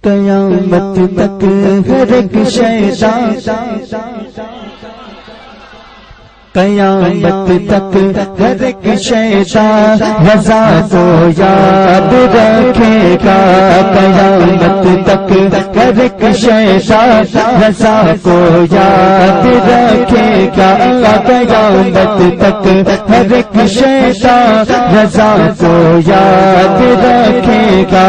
قیامت تک ہر ایک شیطان، قیامت تک ہر ایک شیطان رضا کو یاد رکھے گا، قیامت تک ہر ایک شیطان رضا کو یاد رکھے گا، قیامت تک ہر ایک شیطان رضا کو یاد رکھے گا،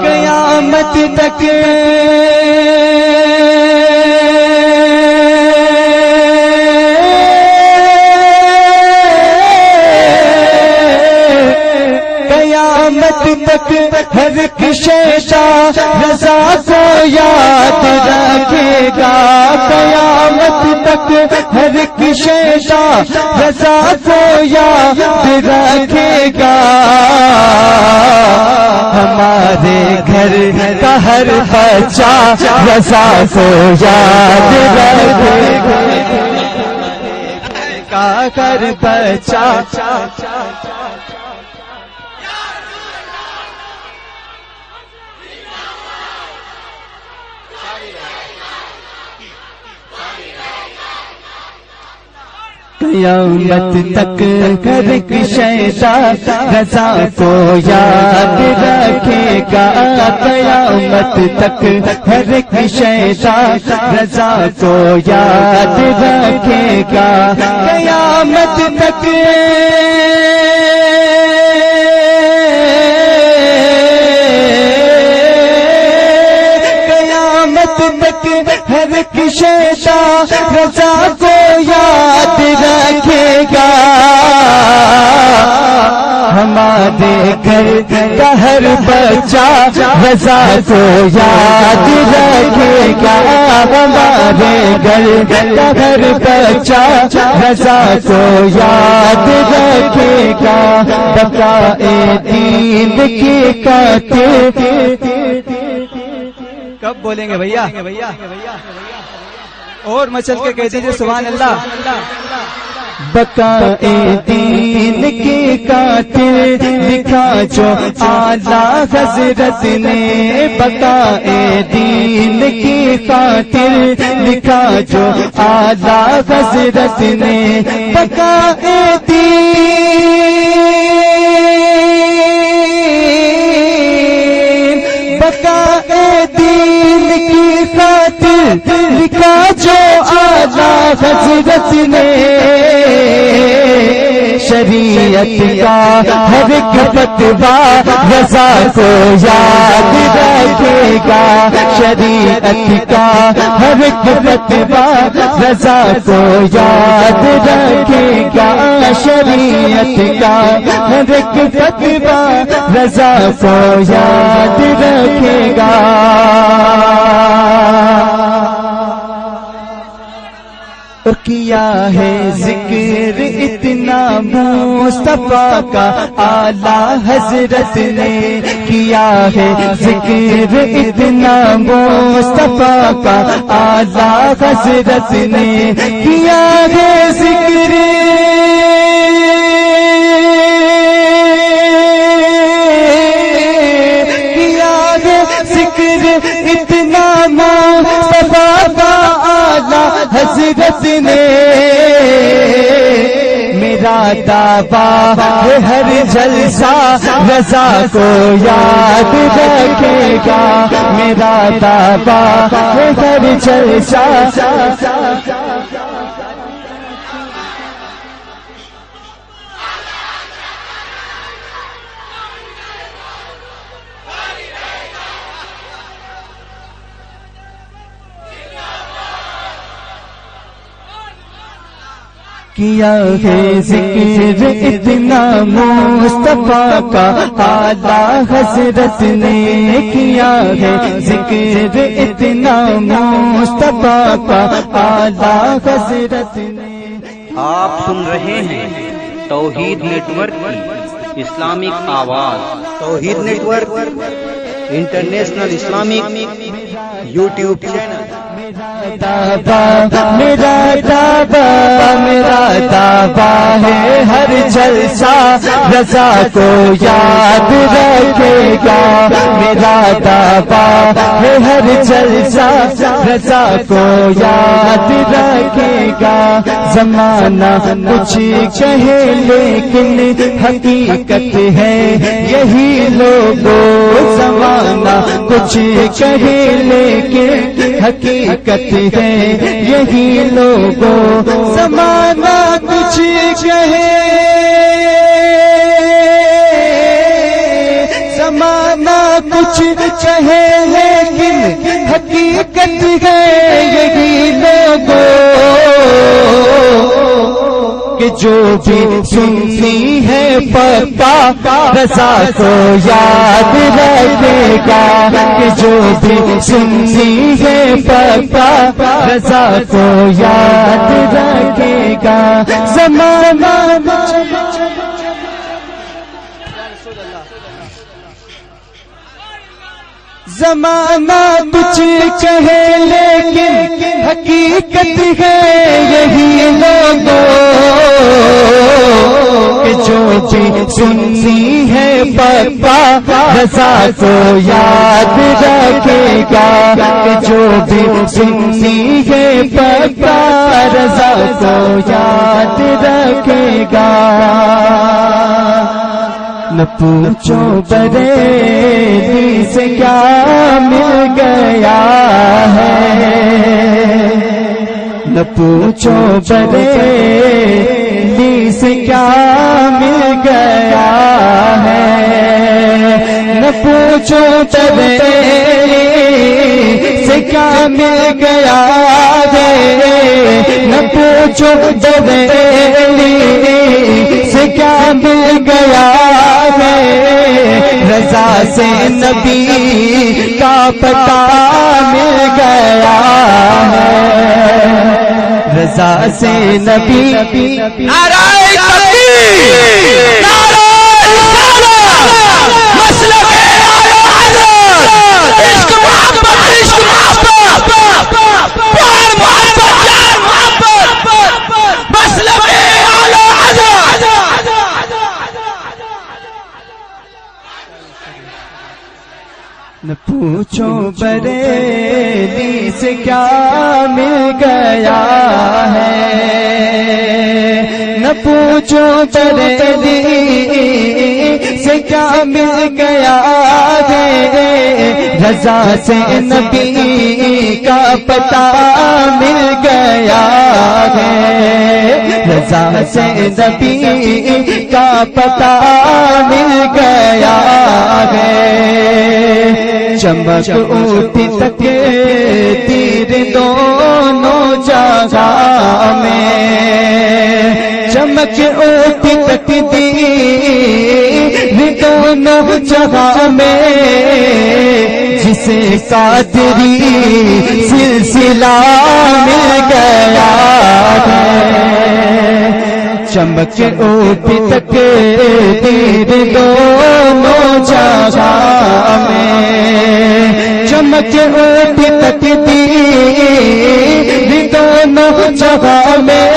قیامت تک تک ہر ایک شیطان رضا کو یاد رکھے گا، قیامت تک ہر ایک شیطان رضا کو یاد رکھے گا، ہمارے گھر کا ہر بچہ رضا کو یاد رکھے گا، ہر بچہ قیامت تک ہر ایک شیطان رضا کو یاد رکھے گا، قیامت تک ہر ایک شیطان رضا کو یاد رکھے گا، قیامت تک ہر ایک شیطان رضا کو یاد رکھے گا، ہمارے گھر کا ہر بچہ رضا کو یاد رکھے گا، ہمارے گھر کا ہر بچہ رضا کو یاد رکھے گا، بقائے دین کی خاطر کب بولیں گے بھیا اور مچل کے کہہ دیجیے سبحان اللہ، بقائے دین کی خاطر لکھا جو اعلیٰ حضرت نے، بقائے دین کی خاطر لکھا جو اعلیٰ حضرت نے، بقائے دین کی خاطر لکھا جو اعلیٰ حضرت نے، شریعت کا ہر ایک فتویٰ رضا کو یاد رکھے گا، شریعت کا ہر ایک فتویٰ رضا کو یاد رکھے گا، شریعت کا ہر ایک فتویٰ رضا کو یاد رکھے گا، اور کیا ہے ذکر اتنا مصطفیٰ کا اعلیٰ حضرت نے، کیا ہے ذکر اتنا مصطفیٰ کا اعلیٰ حضرت نے، کیا ہے ذکر اتنا مصطفیٰ کا اعلیٰ حضرت نے، میرا دعویٰ ہے ہر جلسہ رضا کو یاد رکھے گا، میرا دعویٰ ہے ہر جلسہ کیا ہے ذکر اتنا مصطفیٰ کا اعلیٰ حضرت نے، کیا ہے ذکر اتنا مصطفیٰ کا اعلیٰ حضرت نے۔ آپ سن رہے ہیں توحید نیٹ ورک کی اسلامک آواز، Tawheed network international Islamic YouTube channel. دعویٰ میرا دعویٰ میرا دعویٰ ہے ہر جلسہ رضا کو یاد رکھے گا میرا دعویٰ ہے ہر جلسہ رضا کو یاد رکھے گا زمانہ کچھ کہے لیکن حقیقت ہے یہی لوگوں زمانہ کچھ کہے لیکن حقیقت ہے یہی لوگوں زمانہ کچھ کہے زمانہ کچھ کہے لیکن حقیقت ہے یہی لوگوں کہ جو بھی سنی ہے پکا رضا کو یاد رکھے گا کہ جو بھی سنی ہے پکا رضا کو یاد رکھے گا زمانہ زمانہ کچھ کہے لیکن حقیقت ہے یہی لوگوں کہ جو بھی سنی ہے پکا رضا کو یاد رکھے گا کہ جو بھی سنی ہے پکا رضا کو یاد رکھے گا نہ پوچھو بریلی سے کیا مل گیا ہے نہ پوچھو بریلی سے کیا مل گیا ہے نہ پوچھو بریلی سے کیا مل گیا ہے نہ پوچھو بریلی سے کیا مل گیا رضا سے نبی کا پتہ مل گیا ہے رضا سے نبی نعرہ تکبیر نعرہ رسالت مسلک عشق محبت پیار محبت جان محبت مسلک اعلی حضرت نہ پوچھو بریلی سے کیا مل گیا ہے نہ پوچھو بریلی سے کیا مل گیا ہے رضا سے نبی کا پتہ مل گیا ہے رضا سے نبی کا پتہ مل گیا ہے چمک اٹھی تک تیر دونوں جگہ میں چمک اٹھی تک تیر دونوں جگہ میں جسے قادری سلسلہ مل گیا ہے چمک اٹھی تک تیر دونوں جگہ میں چمک اٹھی تک تیر دونوں جگہ میں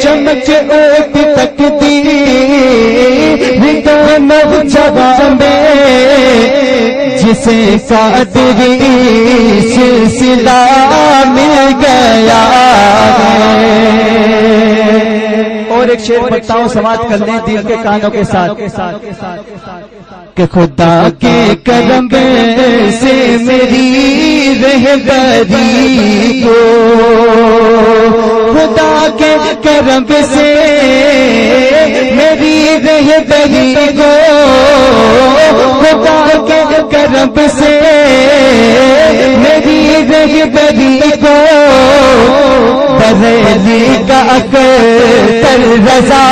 چمک اٹھی تک تیر دونوں جگہ میں جسے قادری سلسلہ مل گیا ہے اور ایک شعر پڑھتا ہوں سماعت کر لیں دل کے کانوں کے ساتھ کہ خدا کے کرم سے میری رہبری کو خدا کے کرم سے میری رہبری کو خدا کے کرم سے میری رہبری کو بریلی کا اکثر رضا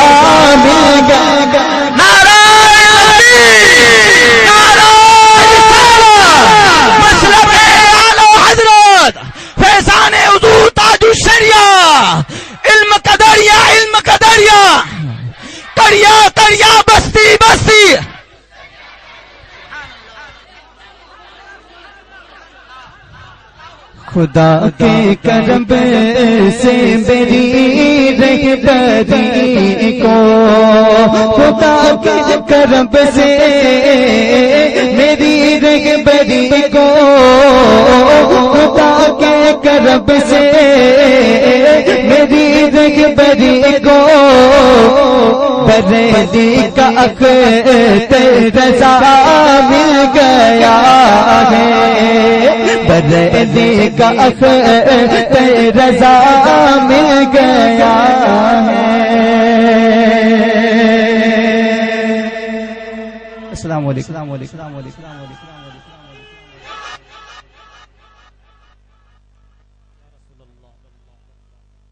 مل گیا کریا بستی بستی خدا کے کرم سے میری رہبری کو، خدا کے کرم سے میری رہبری کو، خدا کے کرم سے میری رہبری کو، بریلی کا اختر رضا مل گیا ہے، بریلی کا اختر رضا مل گیا ہے۔ السلام علیکم۔